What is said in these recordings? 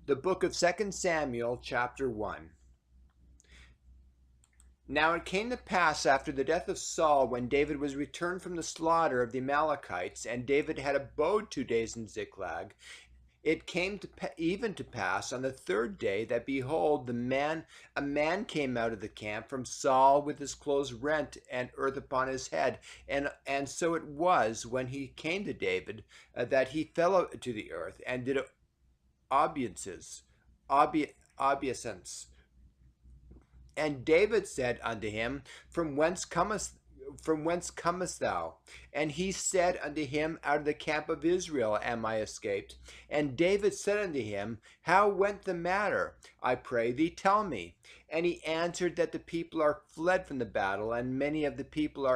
The book of 2 Samuel, chapter 1. Now it came to pass after the death of Saul, when David was returned from the slaughter of the Amalekites, and David had abode 2 days in Ziklag, it came even to pass on the third day that, behold, a man came out of the camp from Saul with his clothes rent and earth upon his head. And so it was, when he came to David, that he fell to the earth and did obeisances. Obeisance. And David said unto him, From whence comest thou? And he said unto him, Out of the camp of Israel am I escaped. And David said unto him, How went the matter? I pray thee, tell me. And he answered, that the people are fled from the battle, and many of the people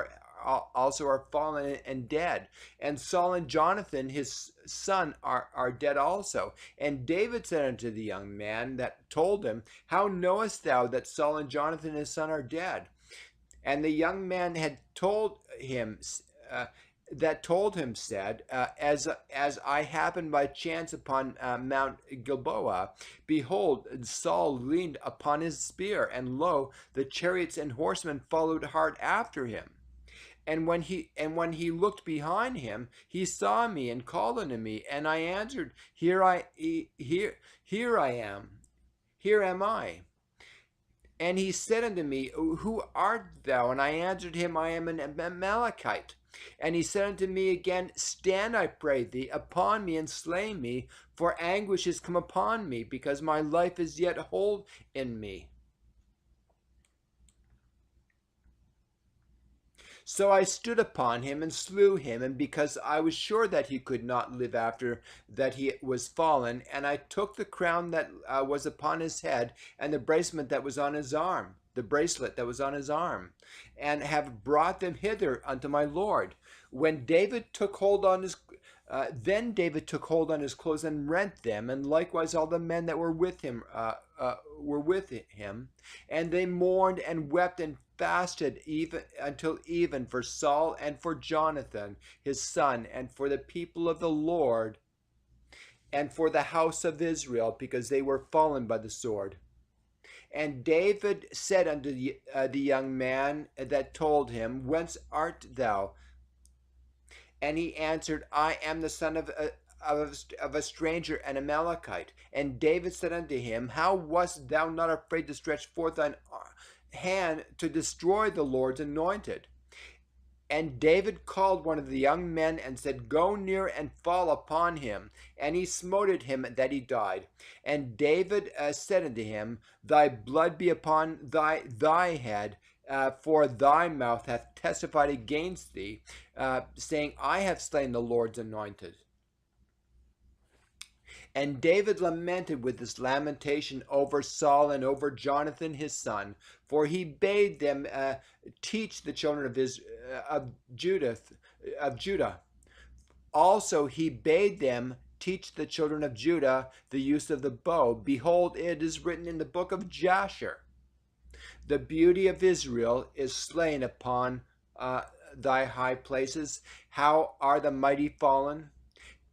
also are fallen and dead. And Saul and Jonathan his son are dead also. And David said unto the young man that told him, How knowest thou that Saul and Jonathan his son are dead? And the young man had told him, said, As I happened by chance upon Mount Gilboa, behold, Saul leaned upon his spear, and lo, the chariots and horsemen followed hard after him. And when he looked behind him, he saw me and called unto me, and I answered, Here I am. Here am I. And he said unto me, Who art thou? And I answered him, I am an Amalekite. And he said unto me again, Stand, I pray thee, upon me and slay me, for anguish is come upon me, because my life is yet whole in me. So I stood upon him and slew him, and because I was sure that he could not live after that he was fallen, and I took the crown that was upon his head, and the bracelet that was on his arm, and have brought them hither unto my Lord. When David took hold on his Then David took hold on his clothes and rent them, and likewise all the men that were with him, and they mourned and wept and fasted even until even for Saul and for Jonathan his son, and for the people of the Lord, and for the house of Israel, because they were fallen by the sword. And David said unto the young man that told him, Whence art thou? And he answered, I am the son of a stranger, an Amalekite. And David said unto him, How wast thou not afraid to stretch forth thine hand to destroy the Lord's anointed? And David called one of the young men and said, Go near and fall upon him. And he smote him that he died. And David said unto him, Thy blood be upon thy head, for thy mouth hath testified against thee, saying, I have slain the Lord's anointed. And David lamented with this lamentation over Saul and over Jonathan his son, for he bade them teach the children of Judah. Also he bade them teach the children of Judah the use of the bow. Behold, it is written in the book of Jasher, The beauty of Israel is slain upon thy high places. How are the mighty fallen?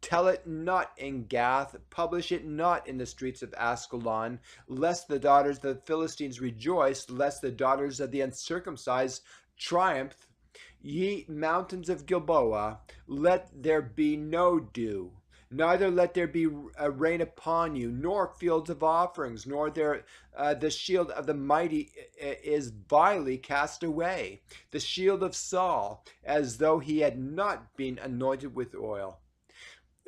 Tell it not in Gath, publish it not in the streets of Askelon, lest the daughters of the Philistines rejoice, lest the daughters of the uncircumcised triumph. Ye mountains of Gilboa, let there be no dew, neither let there be rain upon you, nor fields of offerings, nor the shield of the mighty is vilely cast away, the shield of Saul, as though he had not been anointed with oil.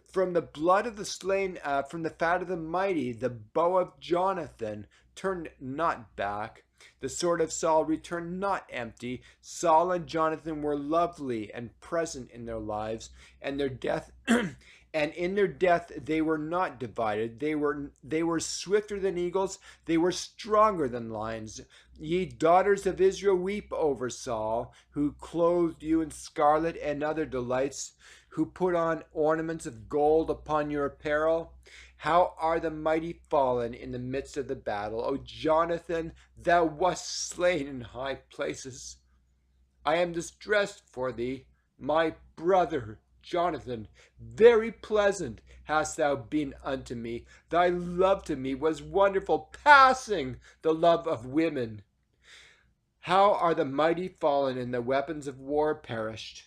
From the blood of the slain, from the fat of the mighty, the bow of Jonathan turned not back. The sword of Saul returned not empty. Saul and Jonathan were lovely and present in their lives, and their death, and in their death they were not divided. They were swifter than eagles. They were stronger than lions. Ye daughters of Israel, weep over Saul, who clothed you in scarlet and other delights, who put on ornaments of gold upon your apparel. How are the mighty fallen in the midst of the battle? O Jonathan, thou wast slain in high places. I am distressed for thee, my brother. Jonathan, very pleasant hast thou been unto me. Thy love to me was wonderful, passing the love of women. How are the mighty fallen, and the weapons of war perished!